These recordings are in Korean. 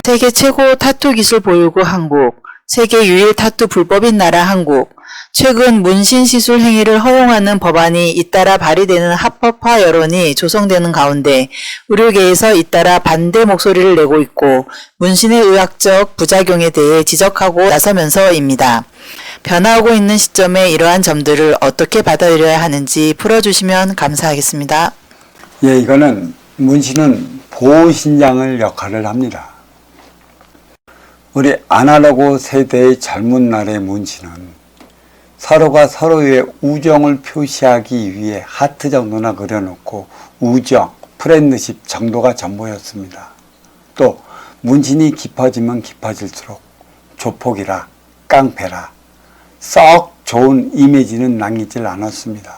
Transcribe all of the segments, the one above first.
세계 최고 타투 기술 보유국 한국, 세계 유일 타투 불법인 나라 한국, 최근 문신 시술 행위를 허용하는 법안이 잇따라 발의되는 합법화 여론이 조성되는 가운데 의료계에서 잇따라 반대 목소리를 내고 있고 문신의 의학적 부작용에 대해 지적하고 나서면서입니다. 변화하고 있는 시점에 이러한 점들을 어떻게 받아들여야 하는지 풀어주시면 감사하겠습니다. 예, 이거는 문신은 보호신장을 역할을 합니다. 우리 아날로그 세대의 젊은 날의 문신은 서로가 서로의 우정을 표시하기 위해 하트 정도나 그려놓고 우정, 프렌드십 정도가 전부였습니다. 또 문신이 깊어지면 깊어질수록 조폭이라, 깡패라 썩 좋은 이미지는 남기질 않았습니다.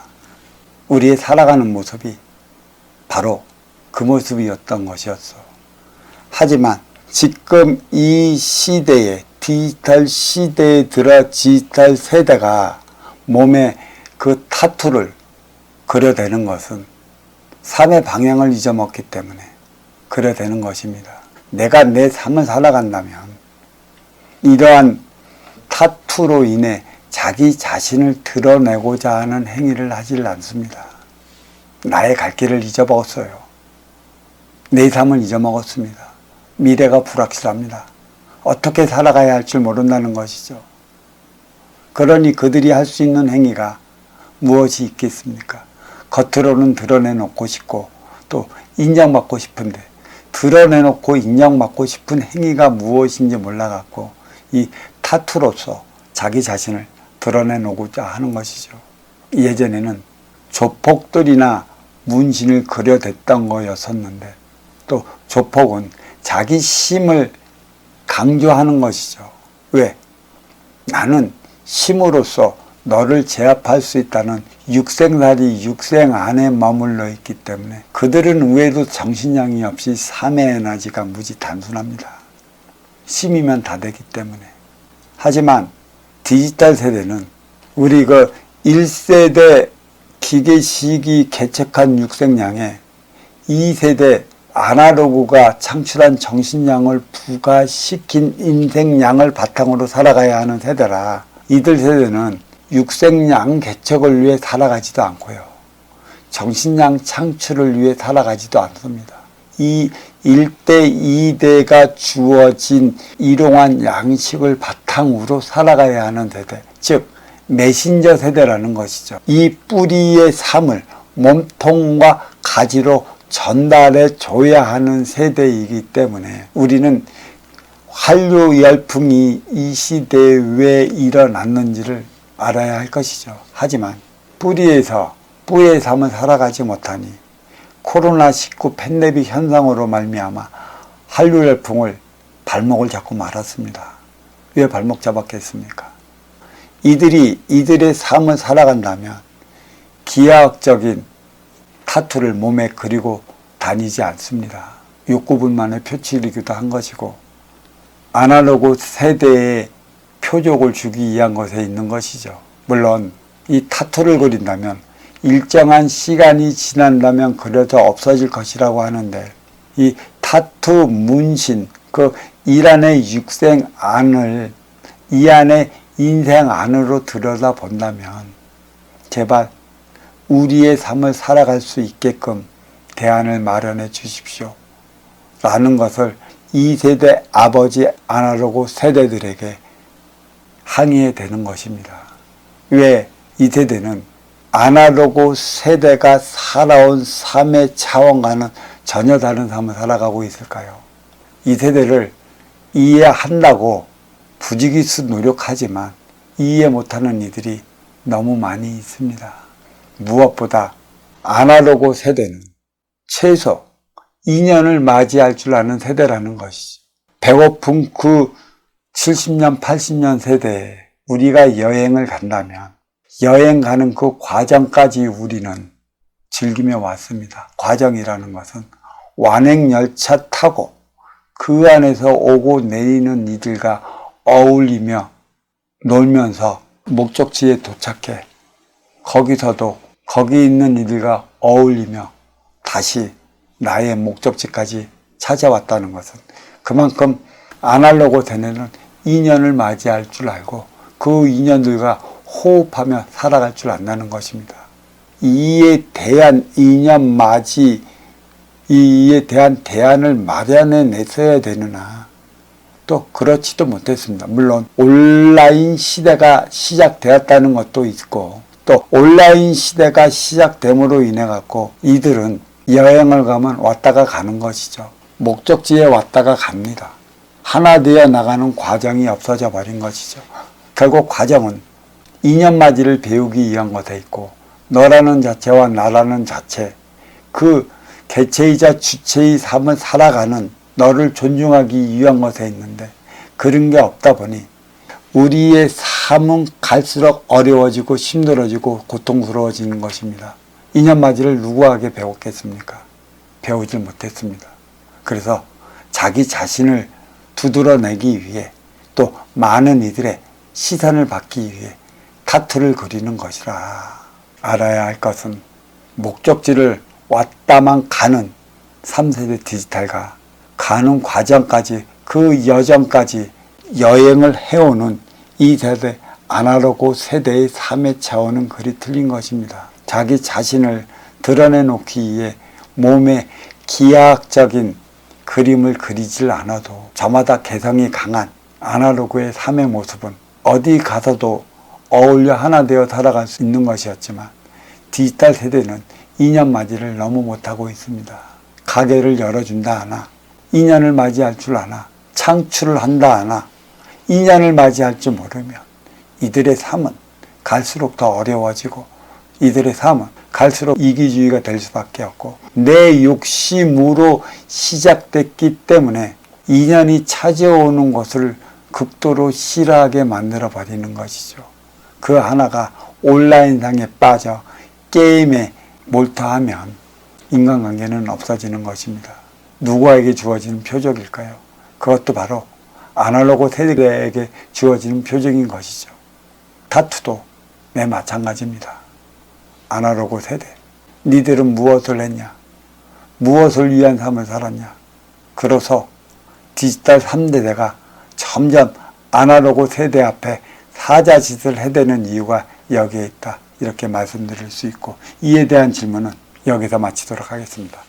우리의 살아가는 모습이 바로 그 모습이었던 것이었어. 하지만 지금 이 시대에 디지털 시대에 들어 디지털 세대가 몸에 그 타투를 그려대는 것은 삶의 방향을 잊어먹기 때문에 그려대는 것입니다. 내가 내 삶을 살아간다면 이러한 타투로 인해 자기 자신을 드러내고자 하는 행위를 하질 않습니다. 나의 갈 길을 잊어먹었어요. 내 삶을 잊어먹었습니다. 미래가 불확실합니다. 어떻게 살아가야 할 줄 모른다는 것이죠. 그러니 그들이 할 수 있는 행위가 무엇이 있겠습니까? 겉으로는 드러내놓고 싶고 또 인정받고 싶은데 드러내놓고 인정받고 싶은 행위가 무엇인지 몰라갖고 이 타투로서 자기 자신을 드러내놓고자 하는 것이죠. 예전에는 조폭들이나 문신을 그려댔던 거였었는데 또 조폭은 자기 힘을 강조하는 것이죠. 왜? 나는 힘으로써 너를 제압할 수 있다는 육생살이 육생 안에 머물러 있기 때문에 그들은 의외로 정신량이 없이 삶의 에너지가 무지 단순합니다. 힘이면 다 되기 때문에. 하지만 디지털 세대는 우리 그 1세대 기계식이 개척한 육생량에 2세대 아날로그가 창출한 정신량을 부과시킨 인생량을 바탕으로 살아가야 하는 세대라 이들 세대는 육생량 개척을 위해 살아가지도 않고요. 정신량 창출을 위해 살아가지도 않습니다. 이 1대, 2대가 주어진 일용한 양식을 바탕으로 살아가야 하는 세대, 즉 메신저 세대라는 것이죠. 이 뿌리의 삶을 몸통과 가지로 전달해 줘야 하는 세대이기 때문에 우리는 한류 열풍이 이 시대에 왜 일어났는지를 알아야 할 것이죠. 하지만 뿌리의 삶을 살아가지 못하니 코로나19 팬데믹 현상으로 말미암아 한류 열풍을 발목을 잡고 말았습니다. 왜 발목 잡았겠습니까? 이들의 삶을 살아간다면 기하학적인 타투를 몸에 그리고 다니지 않습니다. 욕구불만의 표출이기도 한 것이고 아날로그 세대의 표적을 주기 위한 것에 있는 것이죠. 물론 이 타투를 그린다면 일정한 시간이 지난다면 그려져 없어질 것이라고 하는데 이 타투 문신 그 일 안의 육생 안을 이 안의 인생 안으로 들여다본다면 제발 우리의 삶을 살아갈 수 있게끔 대안을 마련해 주십시오. 라는 것을 2세대 아버지 아날로그 세대들에게 항의해야 되는 것입니다. 왜 이 세대는 아날로그 세대가 살아온 삶의 차원과는 전혀 다른 삶을 살아가고 있을까요? 이 세대를 이해한다고 부지기수 노력하지만 이해 못하는 이들이 너무 많이 있습니다. 무엇보다 아날로그 세대는 최소 2년을 맞이할 줄 아는 세대라는 것이죠. 배고픈 그 70년, 80년 세대에 우리가 여행을 간다면 여행 가는 그 과정까지 우리는 즐기며 왔습니다. 과정이라는 것은 완행열차 타고 그 안에서 오고 내리는 이들과 어울리며 놀면서 목적지에 도착해 거기서도 거기 있는 이들과 어울리며 다시 나의 목적지까지 찾아왔다는 것은 그만큼 아날로그 세대는 인연을 맞이할 줄 알고 그 인연들과 호흡하며 살아갈 줄 안다는 것입니다. 이에 대한 인연 맞이, 이에 대한 대안을 마련해 냈어야 되느나 또 그렇지도 못했습니다. 물론 온라인 시대가 시작되었다는 것도 있고 또 온라인 시대가 시작됨으로 인해 갖고 이들은 여행을 가면 왔다가 가는 것이죠. 목적지에 왔다가 갑니다. 하나 되어 나가는 과정이 없어져 버린 것이죠. 결국 과정은 인연맞이를 배우기 위한 것에 있고 너라는 자체와 나라는 자체, 그 개체이자 주체의 삶을 살아가는 너를 존중하기 위한 것에 있는데 그런 게 없다 보니 우리의 삶은 갈수록 어려워지고 힘들어지고 고통스러워지는 것입니다. 인연맞이를 누구에게 배웠겠습니까? 배우질 못했습니다. 그래서 자기 자신을 두드러내기 위해 또 많은 이들의 시선을 받기 위해 타투를 그리는 것이라. 알아야 할 것은 목적지를 왔다만 가는 3세대 디지털과 가는 과정까지 그 여정까지 여행을 해오는 이 세대 아날로그 세대의 삶의 차원은 그리 틀린 것입니다. 자기 자신을 드러내놓기 위해 몸에 기하학적인 그림을 그리질 않아도 저마다 개성이 강한 아날로그의 삶의 모습은 어디 가서도 어울려 하나 되어 살아갈 수 있는 것이었지만 디지털 세대는 인연 맞이를 너무 못하고 있습니다. 가게를 열어준다 하나, 인연을 맞이할 줄 아나, 창출을 한다 하나, 인연을 맞이할 줄 모르면 이들의 삶은 갈수록 더 어려워지고 이들의 삶은 갈수록 이기주의가 될 수밖에 없고 내 욕심으로 시작됐기 때문에 인연이 찾아오는 것을 극도로 싫어하게 만들어 버리는 것이죠. 그 하나가 온라인상에 빠져 게임에 몰두하면 인간관계는 없어지는 것입니다. 누구에게 주어지는 표적일까요? 그것도 바로 아날로그 세대에게 주어지는 표적인 것이죠. 타투도 내 마찬가지입니다. 아날로그 세대. 니들은 무엇을 했냐? 무엇을 위한 삶을 살았냐? 그래서 디지털 3대대가 점점 아날로그 세대 앞에 사자짓을 해대는 이유가 여기에 있다. 이렇게 말씀드릴 수 있고 이에 대한 질문은 여기서 마치도록 하겠습니다.